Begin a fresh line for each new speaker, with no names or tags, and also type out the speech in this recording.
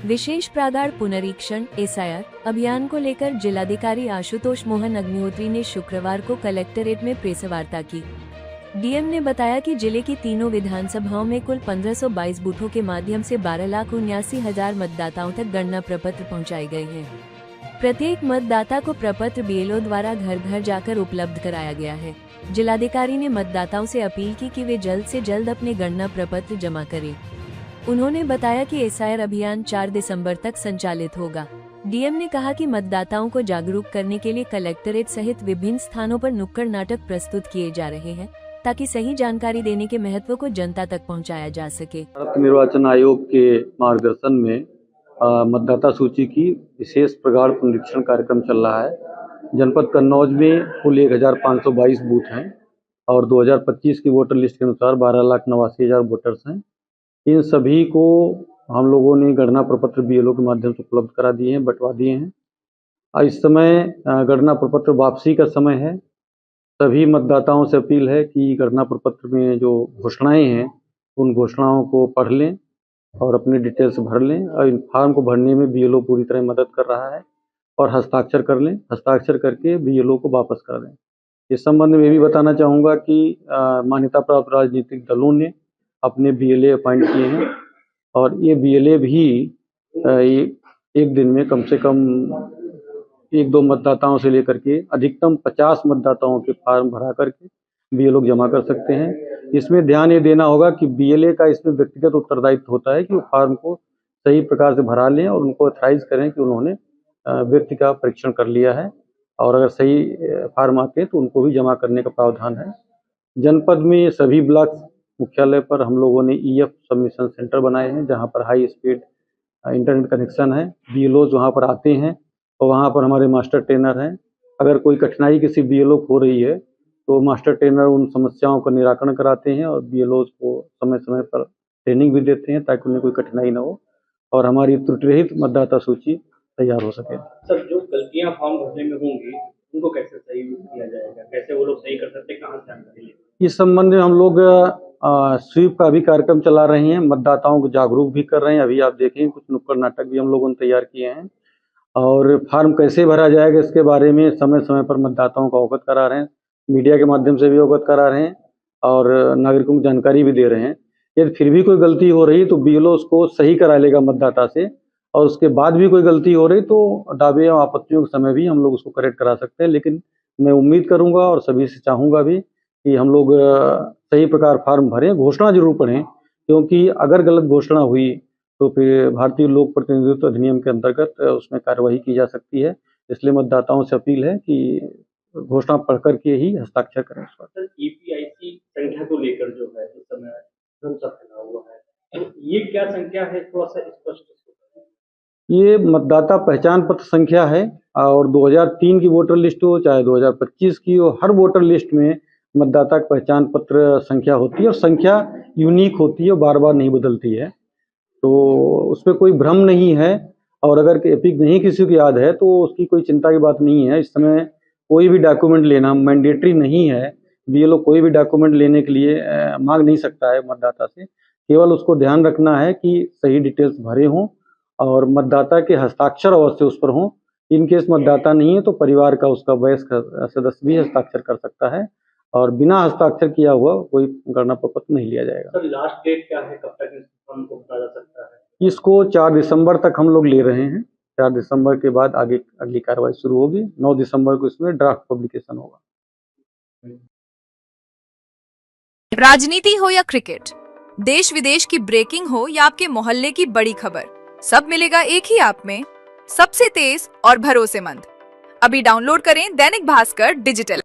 विशेष प्रागाड़ पुनरीक्षण एसआईआर अभियान को लेकर जिलाधिकारी आशुतोष मोहन अग्निहोत्री ने शुक्रवार को कलेक्ट्रेट में प्रेस वार्ता की। डीएम ने बताया कि जिले की तीनों विधानसभाओं में कुल 1522 बूथों के माध्यम से 12,79,000 मतदाताओं तक गणना प्रपत्र पहुंचाए गए हैं। प्रत्येक मतदाता को प्रपत्र बीएलओ द्वारा घर घर जाकर उपलब्ध कराया गया है। जिलाधिकारी ने मतदाताओं से अपील की कि वे जल्द से जल्द अपने गणना प्रपत्र जमा करें। उन्होंने बताया कि एसआईआर अभियान 4 दिसंबर तक संचालित होगा। डीएम ने कहा कि मतदाताओं को जागरूक करने के लिए कलेक्ट्रेट सहित विभिन्न स्थानों पर नुक्कड़ नाटक प्रस्तुत किए जा रहे हैं ताकि सही जानकारी देने के महत्व को जनता तक पहुंचाया जा सके।
भारत निर्वाचन आयोग के मार्गदर्शन में मतदाता सूची की विशेष प्रगाढ़ पुनरीक्षण कार्यक्रम चल रहा है। जनपद कन्नौज में कुल 1522 बूथ हैं और 2025 की वोटर लिस्ट के अनुसार 12,89,000 वोटर्स हैं। इन सभी को हम लोगों ने गणना प्रपत्र बीएलओ के माध्यम से उपलब्ध करा दिए हैं, बंटवा दिए हैं। इस समय गणना प्रपत्र वापसी का समय है। सभी मतदाताओं से अपील है कि गणना प्रपत्र में जो घोषणाएं हैं उन घोषणाओं को पढ़ लें और अपनी डिटेल्स भर लें और इन फॉर्म को भरने में बीएलओ पूरी तरह मदद कर रहा है और हस्ताक्षर कर लें। हस्ताक्षर करके बीएलओ को वापस कर दें। इस संबंध में भी बताना चाहूँगा कि मान्यता प्राप्त राजनीतिक दलों ने अपने बीएलए अपॉइंट किए हैं और ये बीएलए भी एक दिन में कम से कम 1-2 मतदाताओं से लेकर के अधिकतम 50 मतदाताओं के फॉर्म भरा करके बीएलओ जमा कर सकते हैं। इसमें ध्यान ये देना होगा कि बीएलए का इसमें व्यक्तिगत उत्तरदायित्व होता है कि वो फॉर्म को सही प्रकार से भरा लें और उनको ऑथराइज करें कि उन्होंने व्यक्ति का परीक्षण कर लिया है और अगर सही फॉर्म आते हैं तो उनको भी जमा करने का प्रावधान है। जनपद में सभी ब्लॉक मुख्यालय पर हम लोगों ने ईएफ सबमिशन सेंटर बनाए हैं जहां पर हाई स्पीड इंटरनेट कनेक्शन है। बीएलओ वहां पर आते हैं और वहां पर हमारे मास्टर ट्रेनर हैं। अगर कोई कठिनाई किसी बीएलओ को हो रही है तो मास्टर ट्रेनर उन समस्याओं का निराकरण कराते हैं और बीएलओ को समय समय पर ट्रेनिंग भी देते हैं ताकि उन्हें कोई कठिनाई न हो और हमारी त्रुटि रहित मतदाता सूची तैयार हो सके।
सर, जो गलतियां फॉर्म भरने में होंगी उनको कैसे सही किया जाएगा, कैसे वो लोग सही कर सकते हैं, कहाँ से जानकारी लें?
इस संबंध में हम लोग स्वीप का भी कार्यक्रम चला रहे हैं, मतदाताओं को जागरूक भी कर रहे हैं। अभी आप देखें कुछ नुक्कड़ नाटक भी हम लोगों ने तैयार किए हैं और फॉर्म कैसे भरा जाएगा इसके बारे में समय समय पर मतदाताओं को अवगत करा रहे हैं। मीडिया के माध्यम से भी अवगत करा रहे हैं और नागरिकों को जानकारी भी दे रहे हैं। यदि फिर भी कोई गलती हो रही तो बीएलओ उसको सही करा लेगा मतदाता से और उसके बाद भी कोई गलती हो रही तो दावे और आपत्तियों के समय भी हम लोग उसको करेक्ट करा सकते हैं। लेकिन मैं उम्मीद करूंगा और सभी से चाहूँगा भी कि हम लोग सही प्रकार फॉर्म भरें, घोषणा जरूर पढ़ें, क्योंकि अगर गलत घोषणा हुई तो फिर भारतीय लोक प्रतिनिधित्व अधिनियम के अंतर्गत उसमें कार्रवाई की जा सकती है। इसलिए मतदाताओं से अपील है कि घोषणा पढ़ करके ही हस्ताक्षर करें।
सर, ईपीआईसी संख्या को लेकर जो है इस समय भ्रम सा फैला हुआ है, तो ये क्या संख्या है, थोड़ा सा स्पष्ट?
ये मतदाता पहचान पत्र संख्या है और 2003 की वोटर लिस्ट हो चाहे 2025 की हो, हर वोटर लिस्ट में मतदाता पहचान पत्र संख्या होती है और संख्या यूनिक होती है, बार बार नहीं बदलती है। तो उसमें कोई भ्रम नहीं है और अगर एपिक नहीं किसी को याद है तो उसकी कोई चिंता की बात नहीं है। इस समय कोई भी डॉक्यूमेंट लेना मैंडेटरी नहीं है। बीएलओ कोई भी डॉक्यूमेंट लेने के लिए मांग नहीं सकता है मतदाता से। केवल उसको ध्यान रखना है कि सही डिटेल्स भरे हों और मतदाता के हस्ताक्षर अवश्य उस पर हों। इन केस मतदाता नहीं है तो परिवार का उसका वयस्क सदस्य भी हस्ताक्षर कर सकता है और बिना हस्ताक्षर किया हुआ कोई गणना प्रपत्र नहीं लिया जाएगा।
सर, लास्ट डेट क्या है, कब तक इस फॉर्म को भरा जा सकता है?
इसको 4 दिसंबर तक हम लोग ले रहे हैं। 4 दिसंबर के बाद आगे अगली कार्रवाई शुरू होगी। 9 दिसंबर को इसमें ड्राफ्ट पब्लिकेशन होगा।
राजनीति हो या क्रिकेट, देश विदेश की ब्रेकिंग हो या आपके मोहल्ले की बड़ी खबर, सब मिलेगा एक ही ऐप में, सबसे तेज और भरोसेमंद। अभी डाउनलोड करें दैनिक भास्कर डिजिटल।